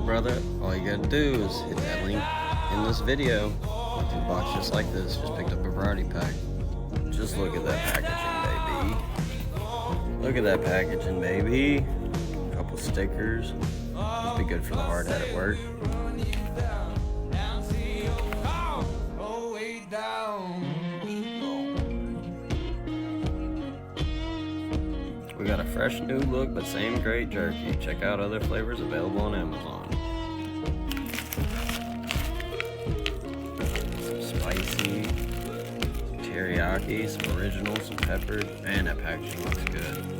brother, all you gotta do is hit that link in this video. Went to a box just like this, just picked up a variety pack. Just look at that packaging, baby. Look at that packaging, baby. A couple stickers. Be good for the hard hat at work. We got a fresh new look, but same great jerky. Check out other flavors available on Amazon. Some spicy, teriyaki, some original, some pepper, and that packaging looks good.